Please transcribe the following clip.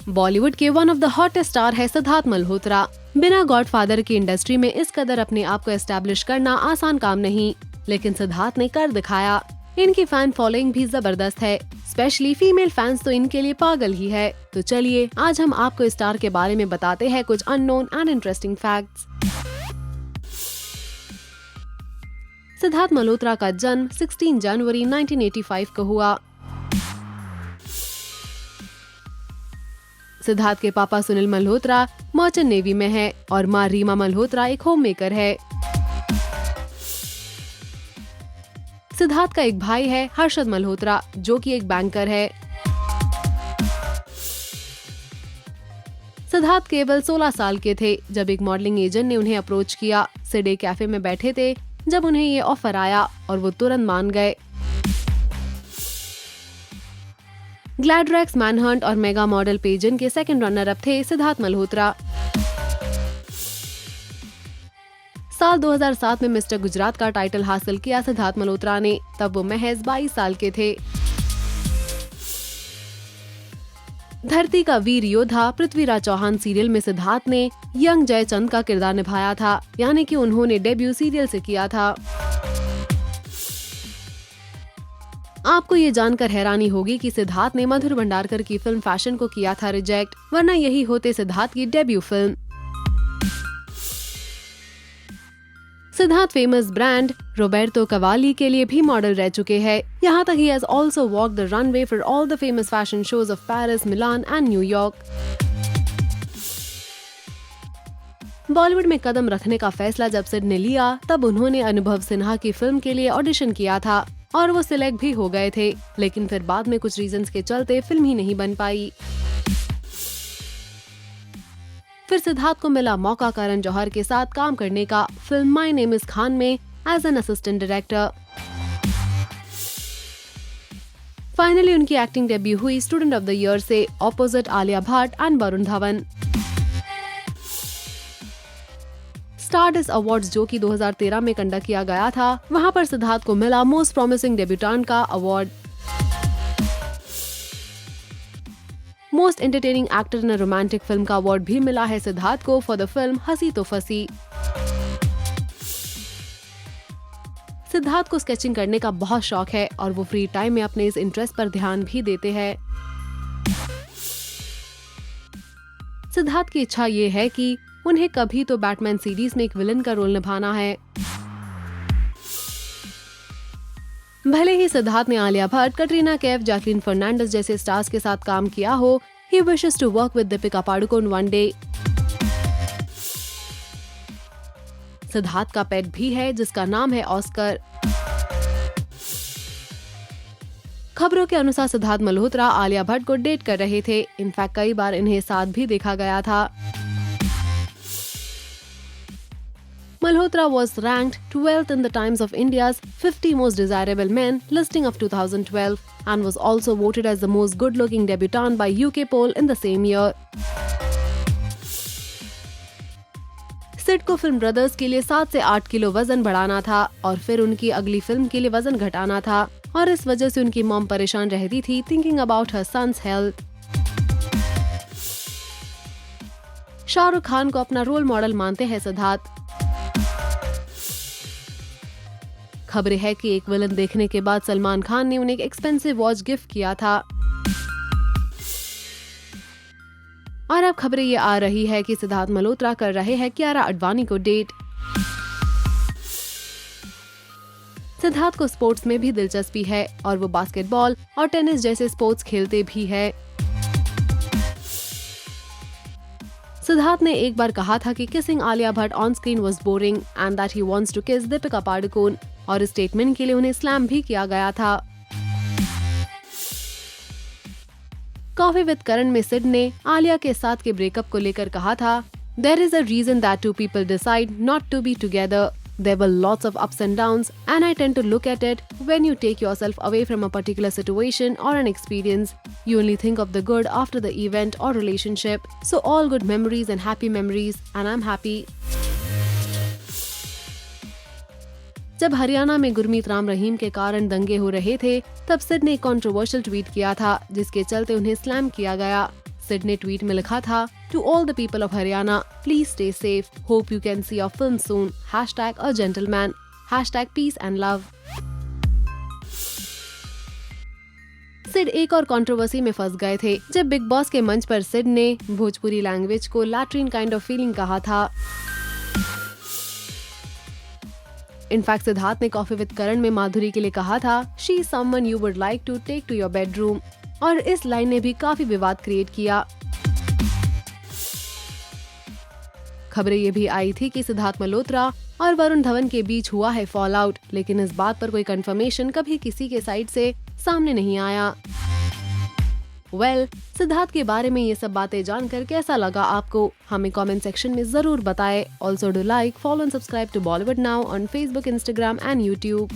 बॉलीवुड के one of the hottest star है सिद्धार्थ मल्होत्रा। बिना गॉडफादर की इंडस्ट्री में इस कदर अपने आप को एस्टैब्लिश करना आसान काम नहीं, लेकिन सिद्धार्थ ने कर दिखाया। इनकी फैन फॉलोइंग भी जबरदस्त है, स्पेशली फीमेल फैंस तो इनके लिए पागल ही है। तो चलिए आज हम आपको इस स्टार के बारे में बताते हैं कुछ unknown and interesting facts. Siddharth Malhotra का जन्म 16 जनवरी 1985 को हुआ। सिद्धार्थ के पापा सुनील मल्होत्रा मर्चेंट नेवी में है और मां रीमा मल्होत्रा एक होम मेकर है। सिद्धार्थ का एक भाई है हर्षद मल्होत्रा, जो कि एक बैंकर है। सिद्धार्थ केवल 16 साल के थे जब एक मॉडलिंग एजेंट ने उन्हें अप्रोच किया। सिड एक कैफे में बैठे थे जब उन्हें ये ऑफर आया और वो तुरंत मान गए। ग्लैडरेक्स, मैनहंट और मेगा मॉडल पेजेंट के सेकंड रनर अप थे सिद्धार्थ मल्होत्रा। साल 2007 में मिस्टर गुजरात का टाइटल हासिल किया सिद्धार्थ मल्होत्रा ने, तब वो महज 22 साल के थे। धरती का वीर योद्धा पृथ्वीराज चौहान सीरियल में सिद्धार्थ ने यंग जयचंद का किरदार निभाया था, यानी कि उन्होंने डेब्यू सीरियल से किया था। आपको ये जानकर हैरानी होगी कि सिद्धार्थ ने मधुर भंडारकर की फिल्म फैशन को किया था रिजेक्ट, वरना यही होते सिद्धार्थ की debut film. Siddharth famous brand Roberto qawwali के लिए भी मॉडल रह चुके हैं। यहाँ तक he has also walked the runway for all the famous fashion shows of Paris, Milan and New York. Bollywood में कदम रखने का फैसला जब सिड ने लिया, तब उन्होंने अनुभव सिन्हा की फिल्म के लिए ऑडिशन किया था और वो सिलेक्ट भी हो गए थे, लेकिन फिर बाद में कुछ रीजंस के चलते फिल्म ही नहीं बन पाई। फिर सिद्धार्थ को मिला मौका करण जौहर के साथ काम करने का film My Name Is Khan में as an assistant director. Finally उनकी एक्टिंग डेब्यू हुई स्टूडेंट ऑफ द ईयर से opposite Alia Bhatt and Varun Dhawan. Stardust awards जो कि 2013 में कंडक्ट किया गया था, वहां पर सिद्धार्थ को मिला मोस्ट प्रॉमिसिंग डेब्यूटेंट का award. Most entertaining actor in a romantic film का अवार्ड भी मिला है सिद्धार्थ को फॉर द फिल्म हंसी तो फंसी। सिद्धार्थ को स्केचिंग करने का बहुत शौक है और वो फ्री टाइम में अपने इस इंटरेस्ट पर ध्यान भी देते हैं। सिद्धार्थ की इच्छा ये है कि उन्हें कभी तो बैटमैन सीरीज में एक विलन का रोल निभाना है। भले ही सिद्धार्थ ने आलिया भट्ट, कटरीना कैफ, जैकलीन फर्नांडिस जैसे स्टार्स के साथ काम किया हो, he wishes to work with Deepika Padukone one day। Siddharth का पेट भी है जिसका नाम है ऑस्कर। खबरों के अनुसार सिद्धार्थ मल्होत्रा आलिया भट्ट को डेट कर रहे थे। इनफैक्ट कई बार इन्हें साथ भी देखा गया था। Malhotra was ranked 12th in the Times of India's 50 Most Desirable Men listing of 2012 and was also voted as the most good-looking debutant by UK poll in the same year. Sid को film brothers के लिए 7 से 8 kilo वजन बढ़ाना था और फिर उनकी अगली फिल्म के लिए वजन घटाना था और इस वजह से उनकी मॉम परेशान रहती थी thinking about her son's health. Shahrukh Khan को अपना रोल मॉडल मानते हैं सिद्धार्थ। खबरें है कि एक विलन देखने के बाद सलमान खान ने उन्हें एक एक्सपेंसिव वॉच गिफ्ट किया था। और अब खबरें ये आ रही है कि सिद्धार्थ मल्होत्रा कर रहे हैं कियारा आडवाणी को डेट। सिद्धार्थ को स्पोर्ट्स में भी दिलचस्पी है और वो बास्केटबॉल और टेनिस जैसे स्पोर्ट्स खेलते भी है। सिद्धार्थ ने एक बार कहा था कि kissing Alia Bhatt on screen was boring and that he wants to kiss Deepika Padukone, और इस स्टेटमेंट के लिए उन्हें स्लैम भी किया गया था। कॉफी विद करण में सिड ने आलिया के साथ के ब्रेकअप को लेकर कहा था, there is a reason that two people decide not to be together. There were lots of ups and downs, and I tend to look at it when you take yourself away from a particular situation or an experience. You only think of the good after the event or relationship. So all good memories and happy memories, and I'm happy. जब हरियाणा में गुरमीत राम रहीम के कारण दंगे हो रहे थे, तब सिड ने एक कंट्रोवर्शियल ट्वीट किया था जिसके चलते उन्हें स्लैम किया गया। सिड ने ट्वीट में लिखा था, to all the people of Haryana, please stay safe, hope you can see your film soon, #a gentleman, #peace and love. Sid एक और कंट्रोवर्सी में फंस गए थे जब बिग बॉस के मंच पर सिड ने भोजपुरी लैंग्वेज को लैट्रिन काइंड ऑफ फीलिंग कहा था। इनफैक्ट सिद्धार्थ ने कॉफी विद करण में माधुरी के लिए कहा था, she is someone you would like to take to your bedroom, और इस लाइन ने भी काफी विवाद क्रिएट किया। खबरें ये भी आई थी कि सिद्धार्थ मल्होत्रा और वरुण धवन के बीच हुआ है फॉल आउट, लेकिन इस बात पर कोई कंफर्मेशन कभी किसी के साइड से सामने नहीं आया। सिद्धार्थ के बारे में ये सब बातें जानकर कैसा लगा आपको, हमें कमेंट सेक्शन में जरूर बताएं। Also do like, follow and subscribe to Bollywood now on Facebook, Instagram and YouTube।